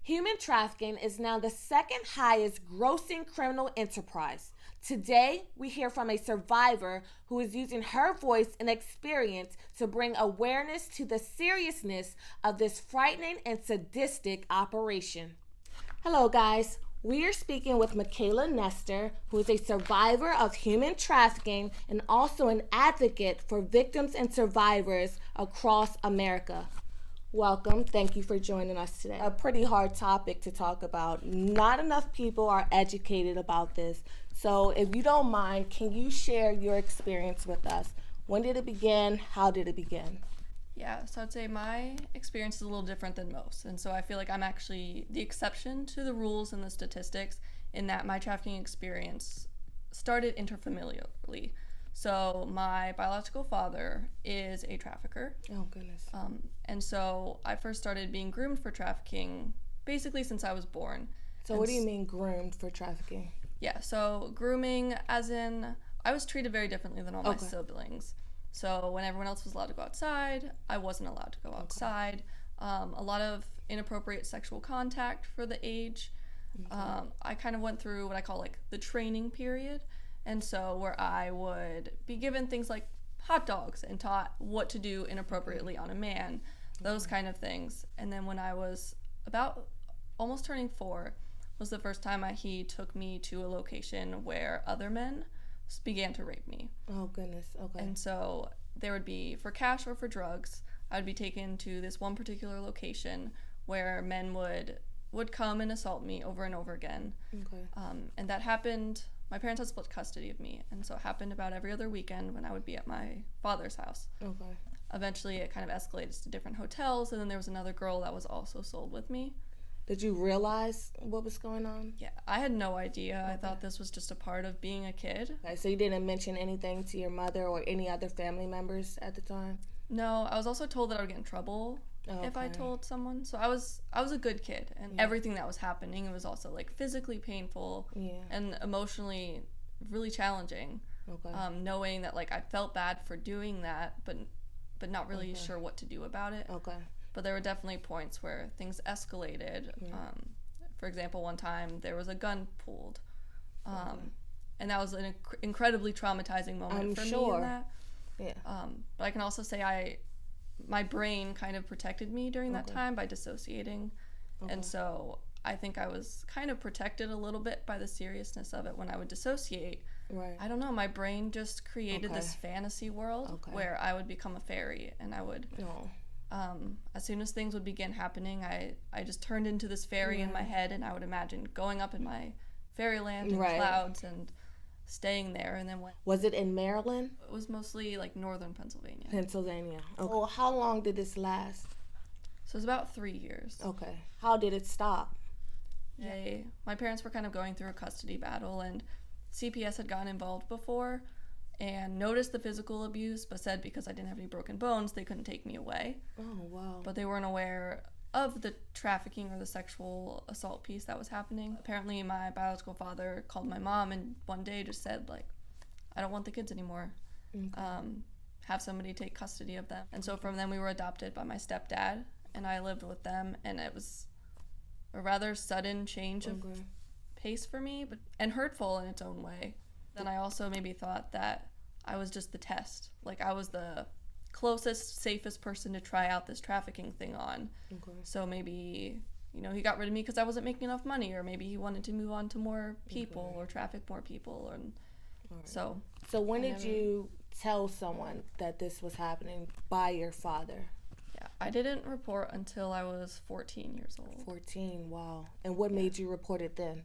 Human trafficking is now the second highest grossing criminal enterprise. Today, we hear from a survivor who is using her voice and experience to bring awareness to the seriousness of this frightening and sadistic operation. Hello, guys. We are speaking with Michaela Nestor, who is a survivor of human trafficking and also an advocate for victims and survivors across America. Welcome. Thank you for joining us today. A pretty hard topic to talk about. Not enough people are educated about this. So if you don't mind, can you share your experience with us? When did it begin? How did it begin? Yeah, so I'd say my experience is a little different than most. And so I feel like I'm actually the exception to the rules and the statistics in that my trafficking experience started interfamiliarly. So my biological father is a trafficker. Oh, goodness. And so I first started being groomed for trafficking basically since I was born. So what do you mean groomed for trafficking? Yeah, so grooming as in I was treated very differently than all my siblings. So when everyone else was allowed to go outside, I wasn't allowed to go outside. A lot of inappropriate sexual contact for the age. I kind of went through what I call like the training period. And so where I would be given things like hot dogs and taught what to do inappropriately on a man, those kind of things. And then when I was about almost turning 4 was the first time he took me to a location where other men began to rape me. Oh, goodness. Okay. And so there would be, for cash or for drugs, I would be taken to this one particular location where men would come and assault me over and over again. Okay. And that happened. My parents had split custody of me, and so it happened about every other weekend when I would be at my father's house. Okay. Eventually, it kind of escalated to different hotels, and then there was another girl that was also sold with me. Did you realize what was going on? Yeah, I had no idea. Okay. I thought this was just a part of being a kid. Okay, so you didn't mention anything to your mother or any other family members at the time? No, I was also told that I would get in trouble if I told someone. So I was a good kid, and everything that was happening, it was also like physically painful and emotionally really challenging. Okay. Knowing that like I felt bad for doing that, but not really sure what to do about it. Okay. But there were definitely points where things escalated. Yeah. For example, one time there was a gun pulled, and that was an incredibly traumatizing moment for me in that. Yeah. But I can also say my brain kind of protected me during that time by dissociating. And so I think I was kind of protected a little bit by the seriousness of it when I would dissociate. Right. I don't know, my brain just created this fantasy world where I would become a fairy, and I would, as soon as things would begin happening, I just turned into this fairy in my head, and I would imagine going up in my fairyland and clouds and staying there. And then was it in Maryland? It was mostly like northern Pennsylvania. Okay. Well, how long did this last? So it was about 3 years. Okay. How did it stop? My parents were kind of going through a custody battle, and CPS had gotten involved before and noticed the physical abuse, but said because I didn't have any broken bones, they couldn't take me away. Oh, wow. But they weren't aware of the trafficking or the sexual assault piece that was happening. Apparently my biological father called my mom and one day just said, like, I don't want the kids anymore. Have somebody take custody of them. And so from then we were adopted by my stepdad, and I lived with them, and it was a rather sudden change of pace for me, and hurtful in its own way. Then I also maybe thought that I was just the test. Like, I was the closest, safest person to try out this trafficking thing on. So maybe, he got rid of me because I wasn't making enough money, or maybe he wanted to move on to more people or traffic more people. And so when did you tell someone that this was happening by your father? Yeah, I didn't report until I was 14 years old. 14, wow. And what made you report it then?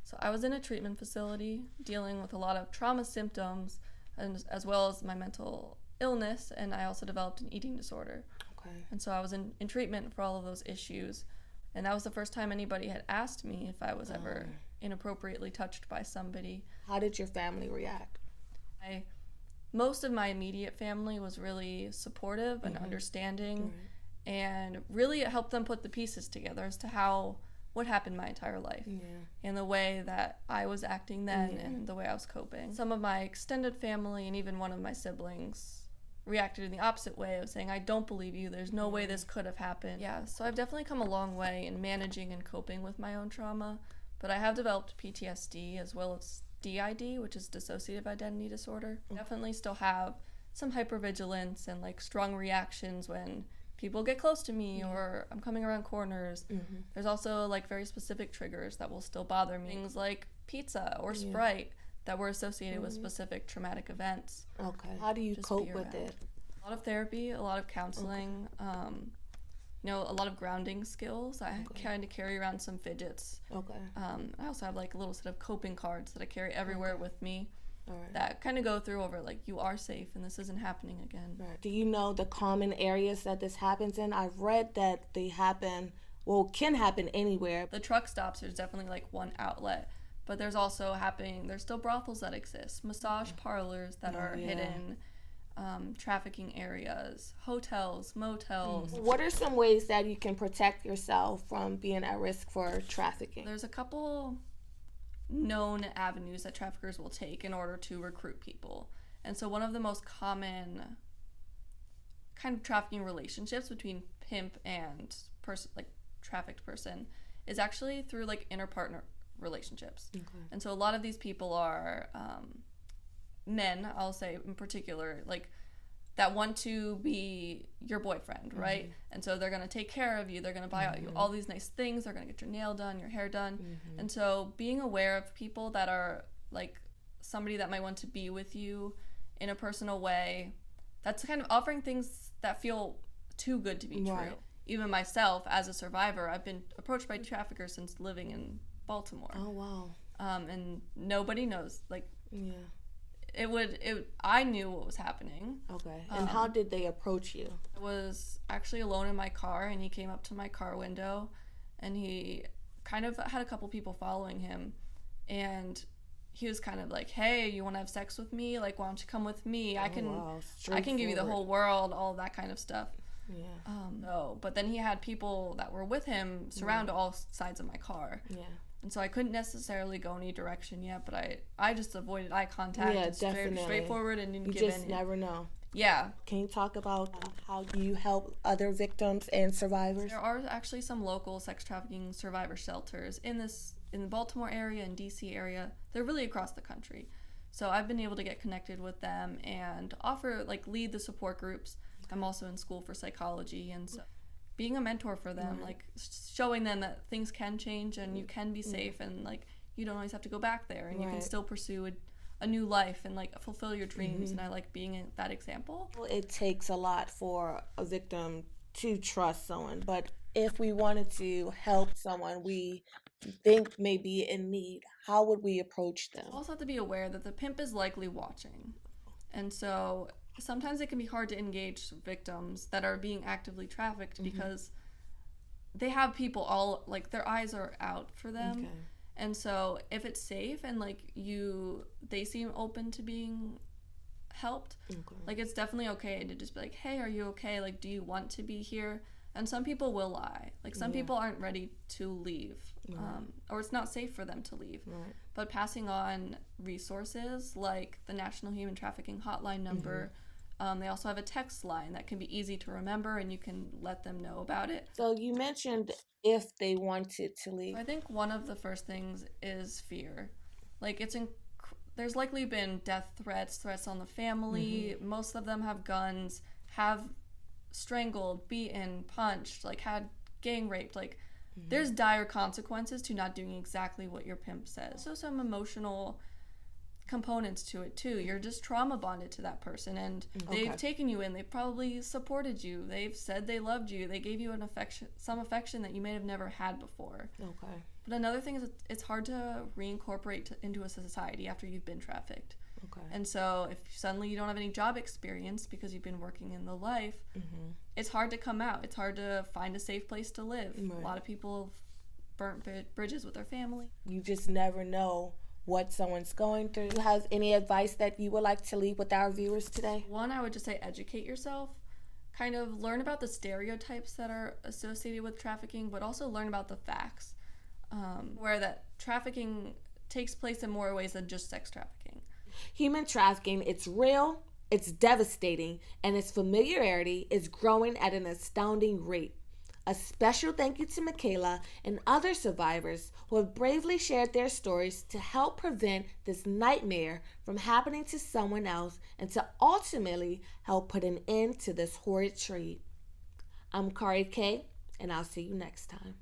So I was in a treatment facility dealing with a lot of trauma symptoms, and as well as my mental illness, and I also developed an eating disorder. Okay. And so I was in treatment for all of those issues, and that was the first time anybody had asked me if I was ever inappropriately touched by somebody. How did your family react? Most of my immediate family was really supportive and understanding, and really it helped them put the pieces together as to what happened my entire life, and the way that I was acting then and the way I was coping. Some of my extended family and even one of my siblings reacted in the opposite way of saying, I don't believe you, there's no way this could have happened. Yeah, so I've definitely come a long way in managing and coping with my own trauma, but I have developed PTSD as well as DID, which is dissociative identity disorder. Definitely still have some hypervigilance and like strong reactions when people get close to me or I'm coming around corners. There's also like very specific triggers that will still bother me. Things like pizza or Sprite that were associated with specific traumatic events. Okay. How do you cope with it? A lot of therapy, a lot of counseling, you know, a lot of grounding skills. I kind of carry around some fidgets. I also have like a little set of coping cards that I carry everywhere with me. That kind of go through over like, you are safe and this isn't happening again. Do you know the common areas that this happens in? I've read that they happen, can happen anywhere. The truck stops, there's definitely like one outlet, but there's also there's still brothels that exist, massage parlors that are hidden, trafficking areas, hotels, motels. What are some ways that you can protect yourself from being at risk for trafficking? There's a couple known avenues that traffickers will take in order to recruit people. And so one of the most common kind of trafficking relationships between pimp and trafficked person is actually through like inter-partner relationships. And so a lot of these people are men, I'll say in particular, like that want to be your boyfriend, right? And so they're going to take care of you, they're going to buy out you all these nice things, they're going to get your nail done, your hair done. And so being aware of people that are like somebody that might want to be with you in a personal way, that's kind of offering things that feel too good to be true. Even myself as a survivor, I've been approached by traffickers since living in Baltimore. Oh wow. And nobody knows, like I knew what was happening. And how did they approach you? I was actually alone in my car, and he came up to my car window, and he kind of had a couple people following him, and he was kind of like, hey, you want to have sex with me? Like, why don't you come with me? I can give you the whole world, all that kind of stuff. No, but then he had people that were with him surround all sides of my car. And so I couldn't necessarily go any direction yet, but I just avoided eye contact. Straightforward and didn't give in. You just never know. Yeah. Can you talk about how you help other victims and survivors? There are actually some local sex trafficking survivor shelters in the Baltimore area and DC area. They're really across the country. So I've been able to get connected with them and lead the support groups. I'm also in school for psychology, and so being a mentor for them, like showing them that things can change and you can be safe, and like you don't always have to go back there, and you can still pursue a new life and like fulfill your dreams. And I like being that example. It takes a lot for a victim to trust someone, but if we wanted to help someone we think may be in need, how would we approach them? You also have to be aware that the pimp is likely watching, and so sometimes it can be hard to engage victims that are being actively trafficked because they have people all, like, their eyes are out for them. And so if it's safe and like they seem open to being helped, like it's definitely okay to just be like, hey, are you okay? Like, do you want to be here? And some people will lie. Like, some people aren't ready to leave, or it's not safe for them to leave. But passing on resources like the National Human Trafficking Hotline number, they also have a text line that can be easy to remember, and you can let them know about it. So you mentioned if they wanted to leave. I think one of the first things is fear. Like, there's likely been death threats on the family. Most of them have guns, have strangled, beaten, punched, like had gang raped. Like, there's dire consequences to not doing exactly what your pimp says. So some emotional components to it too. You're just trauma bonded to that person, and they've taken you in. They've probably supported you. They've said they loved you. They gave you some affection that you may have never had before. But another thing is it's hard to reincorporate into a society after you've been trafficked. And so if suddenly you don't have any job experience because you've been working in the life, it's hard to come out. It's hard to find a safe place to live. A lot of people have burnt bridges with their family. You just never know what someone's going through. Do you have any advice that you would like to leave with our viewers today? One, I would just say educate yourself. Kind of learn about the stereotypes that are associated with trafficking, but also learn about the facts. Where that trafficking takes place in more ways than just sex trafficking. Human trafficking, it's real, It's devastating, and its familiarity is growing at an astounding rate. A special thank you to Michaela and other survivors who have bravely shared their stories to help prevent this nightmare from happening to someone else and to ultimately help put an end to this horrid trade. I'm Cari K, and I'll see you next time.